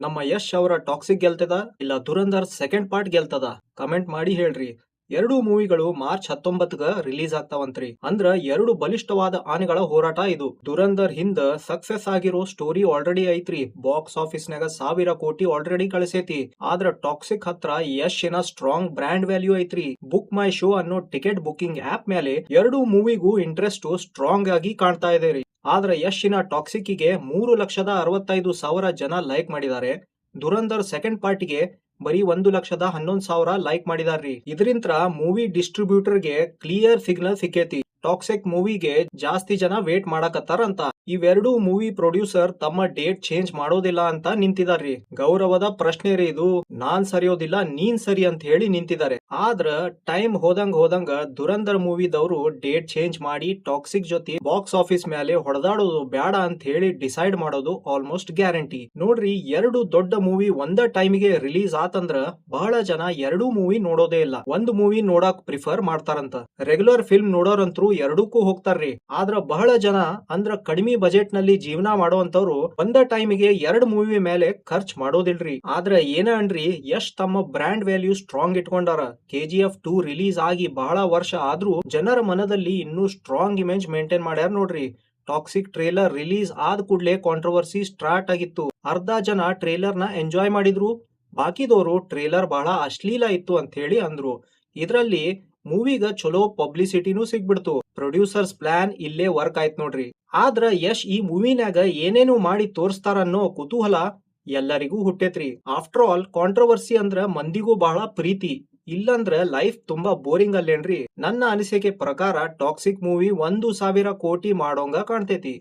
ನಮ್ಮ ಯಶ್ ಅವರ ಟಾಕ್ಸಿಕ್ ಗೆಲ್ತದ ಇಲ್ಲ ಧುರಂಧರ್ ಸೆಕೆಂಡ್ ಪಾರ್ಟ್ ಗೆಲ್ತದ? ಕಮೆಂಟ್ ಮಾಡಿ ಹೇಳ್ರಿ. ಎರಡೂ ಮೂವಿಗಳು ಮಾರ್ಚ್ 19ಗ ರಿಲೀಸ್ ಆಗ್ತಾವಂತ್ರಿ. ಅಂದ್ರ ಎರಡು ಬಲಿಷ್ಠವಾದ ಆನೆಗಳ ಹೋರಾಟ ಇದು. ಧುರಂಧರ್ ಹಿಂದ ಸಕ್ಸೆಸ್ ಆಗಿರೋ ಸ್ಟೋರಿ ಆಲ್ರೆಡಿ ಐತ್ರಿ. ಬಾಕ್ಸ್ ಆಫೀಸ್ ನಾಗ 1000 ಕೋಟಿ ಆಲ್ರೆಡಿ ಕಳಿಸೈತಿ. ಆದ್ರ ಟಾಕ್ಸಿಕ್ ಹತ್ರ ಯಶಿನ ಸ್ಟ್ರಾಂಗ್ ಬ್ರ್ಯಾಂಡ್ ವ್ಯಾಲ್ಯೂ ಐತ್ರಿ. ಬುಕ್ ಮೈ ಶೋ ಅನ್ನೋ ಟಿಕೆಟ್ ಬುಕಿಂಗ್ ಆಪ್ ಮೇಲೆ ಎರಡೂ ಮೂವಿಗೂ ಇಂಟ್ರೆಸ್ಟ್ ಸ್ಟ್ರಾಂಗ್ ಆಗಿ ಕಾಣ್ತಾ ಇದೆ ರೀ. ಆದ್ರೆ ಯಶಿನ ಟಾಕ್ಸಿಕ್ಕಿಗೆ 3,65,000 ಜನ ಲೈಕ್ ಮಾಡಿದ್ದಾರೆ. ಧುರಂಧರ್ ಸೆಕೆಂಡ್ ಪಾರ್ಟಿಗೆ ಬರೀ 1,11,000 ಲೈಕ್ ಮಾಡಿದಾರ್ರಿ. ಇದರಿಂತ್ರ ಮೂವಿ ಡಿಸ್ಟ್ರಿಬ್ಯೂಟರ್ಗೆ ಕ್ಲಿಯರ್ ಸಿಗ್ನಲ್ ಸಿಕ್ಕೇತಿ. ಟಾಕ್ಸಿಕ್ ಮೂವಿಗೆ ಜಾಸ್ತಿ ಜನ ವೇಟ್ ಮಾಡಕತ್ತಾರಂತ. ಇವೆರಡೂ ಮೂವಿ ಪ್ರೊಡ್ಯೂಸರ್ ತಮ್ಮ ಡೇಟ್ ಚೇಂಜ್ ಮಾಡೋದಿಲ್ಲ ಅಂತ ನಿಂತಿದಾರ್ರಿ. ಗೌರವದ ಪ್ರಶ್ನೆ ರೀ ಇದು. ನಾನ್ ಸರಿಯೋದಿಲ್ಲ, ನೀನ್ ಸರಿ ಅಂತ ಹೇಳಿ ನಿಂತಿದ್ದಾರೆ. ಆದ್ರ ಟೈಮ್ ಹೋದಂಗ ಧುರಂಧರ್ ಮೂವಿದವರು ಡೇಟ್ ಚೇಂಜ್ ಮಾಡಿ ಟಾಕ್ಸಿಕ್ ಜೊತೆ ಬಾಕ್ಸ್ ಆಫೀಸ್ ಮೇಲೆ ಹೊಡೆದಾಡೋದು ಬೇಡ ಅಂತ ಹೇಳಿ ಡಿಸೈಡ್ ಮಾಡೋದು ಆಲ್ಮೋಸ್ಟ್ ಗ್ಯಾರಂಟಿ. ನೋಡ್ರಿ, ಎರಡು ದೊಡ್ಡ ಮೂವಿ ಒಂದ ಟೈಮಿಗೆ ರಿಲೀಸ್ ಆತಂದ್ರ ಬಹಳ ಜನ ಎರಡೂ ಮೂವಿ ನೋಡೋದೇ ಇಲ್ಲ. ಒಂದು ಮೂವಿ ನೋಡಕ್ ಪ್ರಿಫರ್ ಮಾಡ್ತಾರಂತ. ರೆಗ್ಯುಲರ್ ಫಿಲ್ಮ್ ನೋಡೋರಂತ್ರು ಎರಡಕ್ಕೂ ಹೋಗ್ತಾರ್ರಿ. ಆದ್ರ ಬಹಳ ಜನ ಅಂದ್ರ ಕಡಿಮೆ ಬಜೆಟ್ ನಲ್ಲಿ ಜೀವನ ಮಾಡೋಂತವ್ರು ಒಂದ ಟೈಮಿಗೆ ಎರಡು ಮೂವಿ ಮೇಲೆ ಖರ್ಚು ಮಾಡೋದಿಲ್ರಿ. ಆದ್ರ ಏನ ಅನ್ರಿ, ಯಶ್ ತಮ್ಮ ಬ್ರ್ಯಾಂಡ್ ವ್ಯಾಲ್ಯೂ ಸ್ಟ್ರಾಂಗ್ ಇಟ್ಕೊಂಡಾರ. KGF 2 ರಿಲೀಸ್ ಆಗಿ ಬಹಳ ವರ್ಷ ಆದ್ರೂ ಜನರ ಮನದಲ್ಲಿ ಇನ್ನೂ ಸ್ಟ್ರಾಂಗ್ ಇಮೇಜ್ ಮೇಂಟೈನ್ ಮಾಡ್ಯಾರ ನೋಡ್ರಿ. ಟಾಕ್ಸಿಕ್ ಟ್ರೇಲರ್ ರಿಲೀಸ್ ಆದ ಕೂಡಲೇ ಕಾಂಟ್ರವರ್ಸಿ ಸ್ಟಾರ್ಟ್ ಆಗಿತ್ತು. ಅರ್ಧ ಜನ ಟ್ರೇಲರ್ ನ ಎಂಜಾಯ್ ಮಾಡಿದ್ರು, ಬಾಕಿದವರು ಟ್ರೇಲರ್ ಬಹಳ ಅಶ್ಲೀಲ ಇತ್ತು ಅಂತ ಹೇಳಿ ಅಂದ್ರು. ಇದರಲ್ಲಿ ಮೂವಿಗ ಚಲೋ ಪಬ್ಲಿಸಿಟಿನೂ ಸಿಗ್ಬಿಡ್ತು. ಪ್ರೊಡ್ಯೂಸರ್ಸ್ ಪ್ಲಾನ್ ಇಲ್ಲೇ ವರ್ಕ್ ಆಯ್ತು ನೋಡ್ರಿ. ಆದ್ರ ಯಶ್ ಈ ಮೂವಿನ್ಯಾಗ ಏನೇನು ಮಾಡಿ ತೋರಿಸ್ತಾರನ್ನೋ ಕುತೂಹಲ ಎಲ್ಲರಿಗೂ ಹುಟ್ಟೇತ್ರಿ. ಆಫ್ಟರ್ ಆಲ್ ಕಾಂಟ್ರವರ್ಸಿ ಅಂದ್ರ ಮಂದಿಗೂ ಬಹಳ ಪ್ರೀತಿ. ಇಲ್ಲಂದ್ರ ಲೈಫ್ ತುಂಬಾ ಬೋರಿಂಗ್ ಅಲ್ಲೇನ್ರಿ. ನನ್ನ ಅನಿಸಿಕೆ ಪ್ರಕಾರ ಟಾಕ್ಸಿಕ್ ಮೂವಿ 1,000 ಕೋಟಿ ಮಾಡೋಂಗ ಕಾಣ್ತೈತಿ.